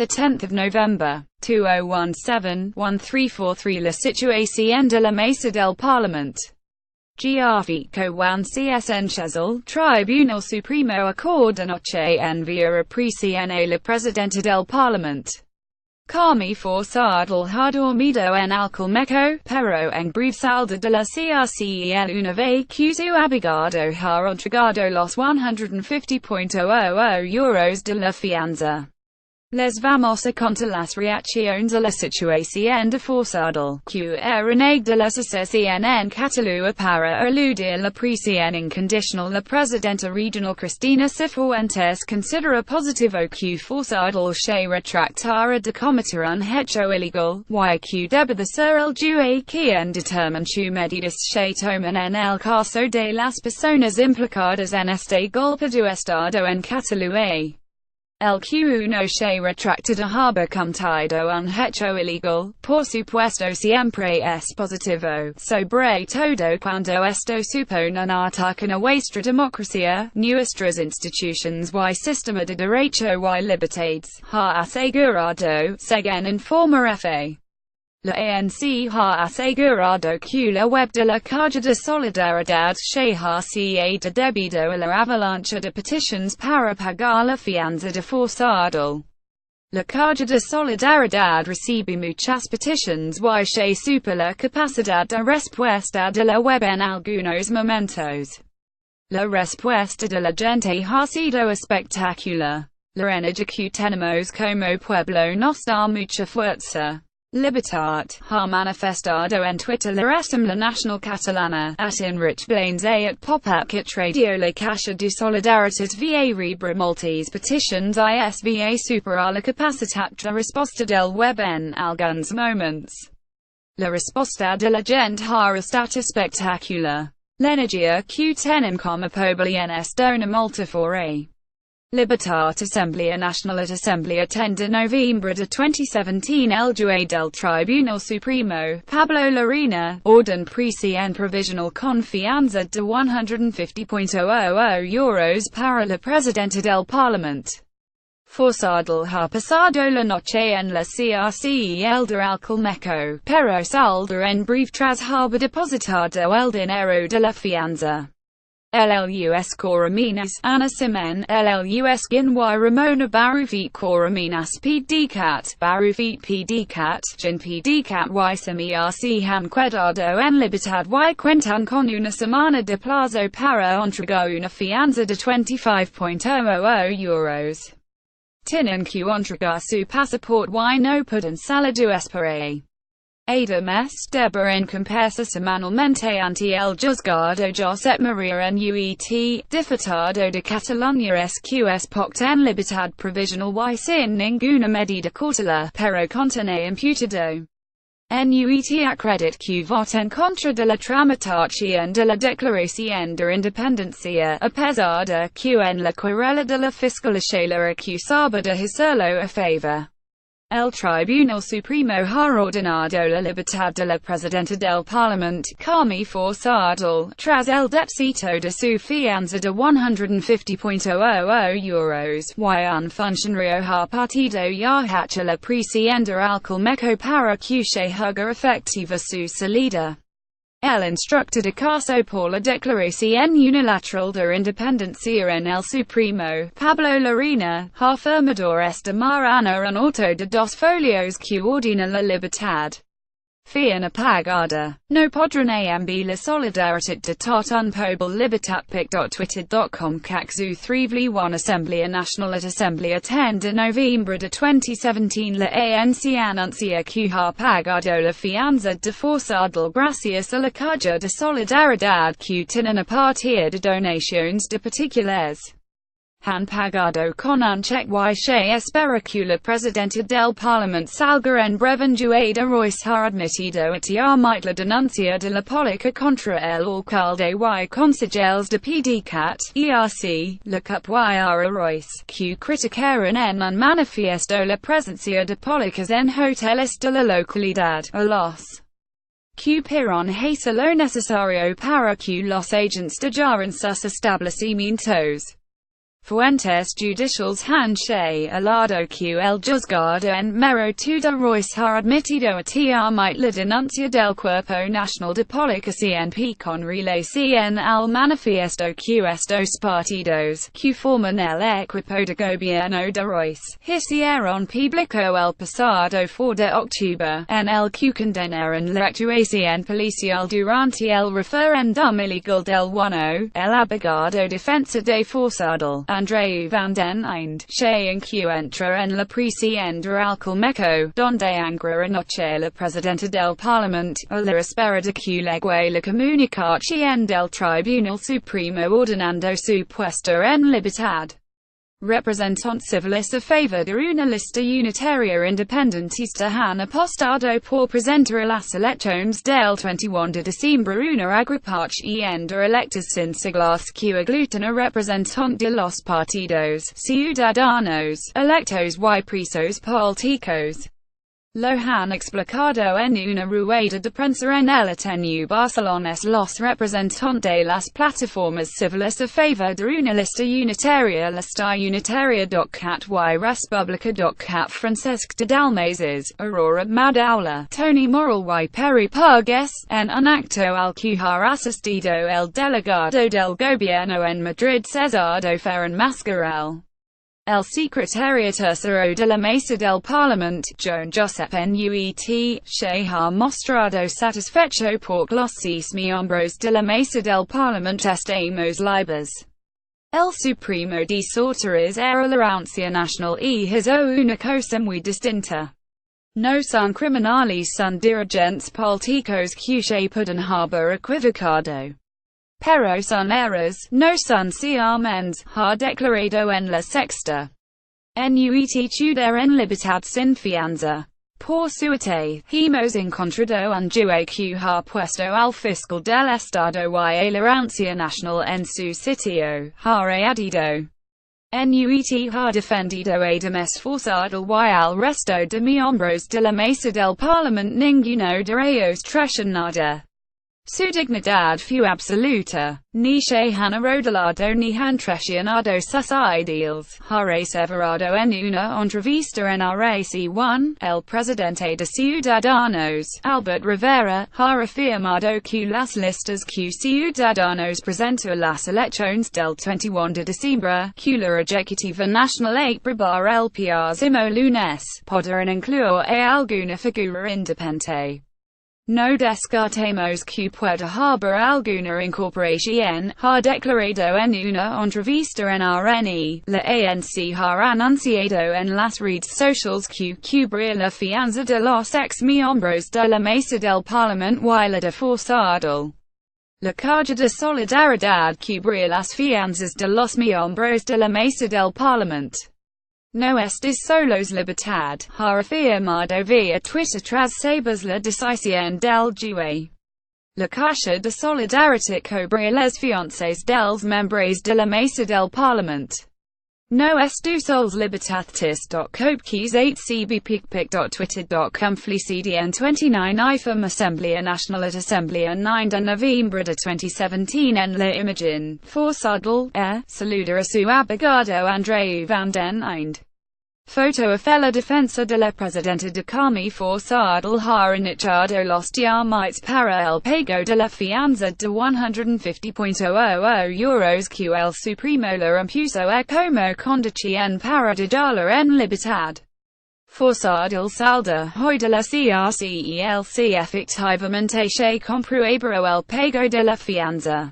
10th of November, 2017-1343 La situaci de la Mesa del Parlament. Fico JUAN C NCHEZEl Tribunal Supremo acord anoche enviar prisi la presidenta del Parlament. Carme Forcadell dormido en Alcal Me, pero en breve salda de la cárcel una vez que su abogado entregado los 150.00 euros de la fianza. Les vamos a contar las reacciones a la situación de Forcadell, que reneg de la secesión en Cataluña para eludir la prisión incondicional. La presidenta regional Cristina Cifuentes considera positivo que Forcadell se retractara de cometer un hecho ilegal, y que debe de ser el juez quien determine su medidas se toman en el caso de las personas implicadas en este golpe de estado en Cataluña. El que uno se retracta de haber cometido un hecho ilegal, por supuesto siempre es positivo, sobre todo cuando esto supone un ataque a nuestra democracia, nuestras instituciones y sistema de derecho y libertades, ha asegurado, según informa F. La ANC ha asegurado que la web de la caja de solidaridad se ha sido debido a la avalancha de peticiones para pagar la fianza de Forcadell. La caja de solidaridad recibe muchas peticiones y se supera la capacidad de respuesta de la web en algunos momentos. La respuesta de la gente ha sido espectacular. La energía que tenemos como pueblo nos da mucha fuerza. Libertad ha manifestado en Twitter la Assembla Nacional Catalana, at Enrich Blaines at pop-up at Radio La Caixa de Solidaritat via rebre multis petitions isva superar la capacitat de resposta del web en alguns moments. La resposta de la gent ha estat espectacular. L'energia que tenim com a poble en es dona molta fora. Libertat Assemblea Nacional at Assemblea 10 de Novembre de 2017 el juez del Tribunal Supremo, Pablo Larena, orden prisi en provisional con fianza de 150.00 euros para la presidenta del Parlament. Forcadell ha pasado la noche en la cárcel de Alcal Me, pero salda en breve tras haber depositado el dinero de la fianza. LLUS Coraminas, Ana Simen, LLUS Ginwa Ramona Barufit Coraminas PDCAT, Barufit PDCAT, Jin PDCAT y Semi-RC Han Cuidado en Libertad y Cuentan con una semana de plazo para entregar una fianza de 25.00 euros. Tienen que entregar su pasaporte y no pueden salir de España. Además, deben comparecer semanalmente ante el juzgado Josep María Nuet, diputado de Cataluña SQS Poct en libertad provisional y sin ninguna medida cautelar, pero contene imputado. Nuet acredit que vota en contra de la tramitación de la declaración de independencia, a pesar de que en la querella de la fiscalía la acusaba de hacerlo a favor. El Tribunal Supremo ha ordenado la libertad de la presidenta del Parlament, Carme Forcadell, tras el depósito de su fianza de 150.00 euros, y un funcionario ha partido ya hacha la prisión de Alcal Me para que se haga efectiva su salida. El instructor de caso por la declaración unilateral de independencia en el Supremo, Pablo Larena, ha firmado esta mañana un auto de 2 folios que ordena la libertad. Fianza pagada. No podrán enviar la solidaridad de tot un poble libertat pic.twitter.com caxu 3v1 Assemblea Nacional at Assemblea 10 de Novembre de 2017 la ANC anuncia que ha pagado la fianza de Forcadell gracias a la caja de solidaridad que tienen a partir de donaciones de particulares. Han pagado con un cheque y se espera que la presidenta del Parlament salga en breve. Jueda Royce ha admitido atiar la denuncia de la política contra el alcalde y concejales de PDCAT, ERC, la CUP y ara Royce, que criticaron en un manifiesto la presencia de policías en hoteles de la localidad, a los que pidieron hacer lo necesario para que los agentes dejaran sus establecimientos. Fuentes judicials handshake alado que el juzgado en mero tudo Royce ha admitido a trámite la denuncia del Cuerpo Nacional de Policía con relación al manifiesto que estos partidos, que forman el equipo de gobierno de Royce, hicieron público el pasado 4 de octubre, en el que condenaron la actuación policial durante el referéndum ilegal del 1, el abogado defensa de Forcadell, Andreu van den Einde, se encuentra en la presidencia Alcal Me, donde angra anoche la presidenta del Parlament, a la espera de que llegue la comunicación del Tribunal Supremo ordenando su puesto en libertad. Representantes civiles a favor de una lista unitaria independentista han apostado por presentar a las elecciones del 21 de diciembre una agrupación de electores sin siglas que aglutina representantes de los partidos ciudadanos, electos y presos políticos. Lo han explicado en una rueda de prensa en el Ateneu Barcelones los representantes de las plataformas civiles a favor de una lista unitaria lista unitaria.cat y respublica.cat Francesc de Dalmases, Aurora Madaula, Tony Morel y Peri Purges, en un acto al que ha asistido el delegado del gobierno en Madrid César de Ferran Mascarell. El secretario tercero de la Mesa del Parlament, Joan Josep Nuet, se ha mostrado satisfecho por los 6 miembros de la Mesa del Parlament estamos libres. El Supremo de Sorteres era la anuncia nacional y hizo una cosa muy distinta. No son criminales, son dirigentes políticos que se pueden haber equivocado. Pero son errores, no son ciertos, ha declarado en la sexta. Nuet tuder en libertad sin fianza. Por suerte, hemos encontrado un juez que ha puesto al fiscal del estado y la anuncia nacional en su sitio, ha añadido. Nuet ha defendido además Forcadell y al resto de miembros de la Mesa del Parlament ninguno de ellos traicionado. Su dignidad fue absoluta, ni se han arrodillado ni han traicionado sus ideals, ha aseverado en una entrevista en RAC1, el presidente de Ciudadanos, Albert Rivera, ha afirmado que las listas que Ciudadanos presentó las elecciones del 21 de diciembre, que la Ejecutiva Nacional aprobar el próximo lunes, podrán incluir a alguna figura independiente. No descartemos que pueda haber alguna incorporación, ha declarado en una entrevista en RNE. La ANC ha anunciado en las redes sociales que cubrirá la fianza de los ex miembros de la Mesa del Parlament y la de Forcadell. La caja de solidaridad cubrirá las fianzas de los miembros de la Mesa del Parlament. No estes solos libertad, ha afirmado vía Twitter tras saber la decisión del juez. La caja de solidaridad cubrirá las fianzas dels membres de la Mesa del Parlament. No estes solos libertatis.copquis 8cbpicpic.twitter.com Felicidien 29 IFM Asamblea Nacional at Asamblea 9 de Noviembre de 2017 en la imagen, Forcadell, saluda a su abogado Andreu van den Einde. Foto a la defensa de la presidenta de Carme Forcadell ha iniciado los trámites para el pago de la fianza de €150,000 que el Supremo le impuso como condición para dejarla en libertad. Forcadell salda hoy de la cárcel y el si efectivamente se comprueba el pago de la fianza.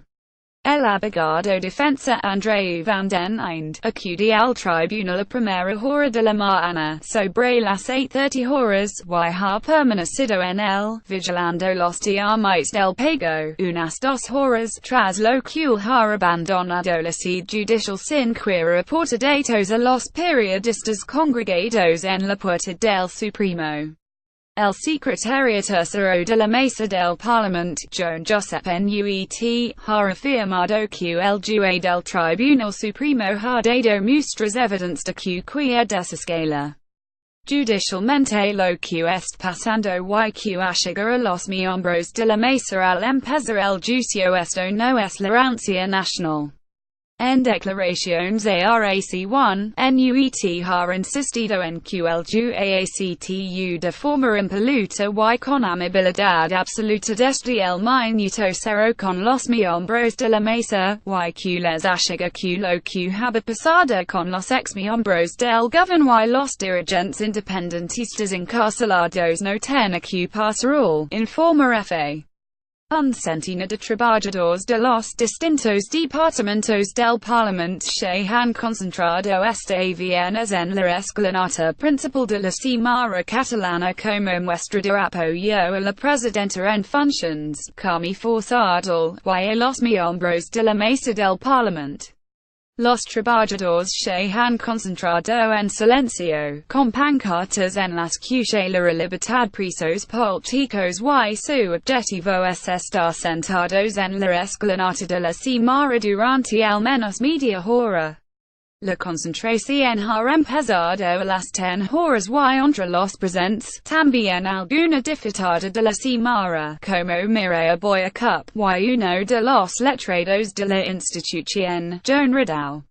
El abogado defensa Andreu van den Einde acude al tribunal a primera hora de la mañana, sobre las 8:30 horas, y ha permanecido en él, vigilando los trámites del pago, unas 2 horas, tras lo cual ha abandonado la sede judicial sin que reporte datos a los periodistas congregados en la puerta del Supremo. El secretario tercero de la Mesa del Parlament, Joan Josep Nuet, ha afirmado que el juez del Tribunal Supremo ha dado muestras evidentes de que desescala judicialmente lo que está pasando y que llegar a los miembros de la Mesa al empezar el juicio esto no es la anuncia nacional. En declaraciones ARAC1, NUET har insistido en que el JUACTU de forma impoluta y con amabilidad absoluta desde el minuto cero con los miembros de la mesa, y que les asegura que lo que había pasado con los ex miembros del gobierno y los dirigentes independentistas encarcelados no tiene que pasar, informa FA. Un centenar de trabajadores de los distintos departamentos del Parlamento se han concentrado este viernes en la escalinata principal de la Cámara Catalana como muestra de apoyo a la presidenta en funciones, Carme Forcadell, y a los miembros de la Mesa del Parlament. Los trabajadores se han concentrado en silencio, con pancartas en las que se la libertad presos políticos y su objetivo es estar sentados en la escalinata de la Cámara durante al menos media hora. La concentración ha empezado a las 10 horas y entre los presentes, también alguna diputada de la Cámara, como Mireya Boyacup, y uno de los letrados de la institución, Joan Ridao.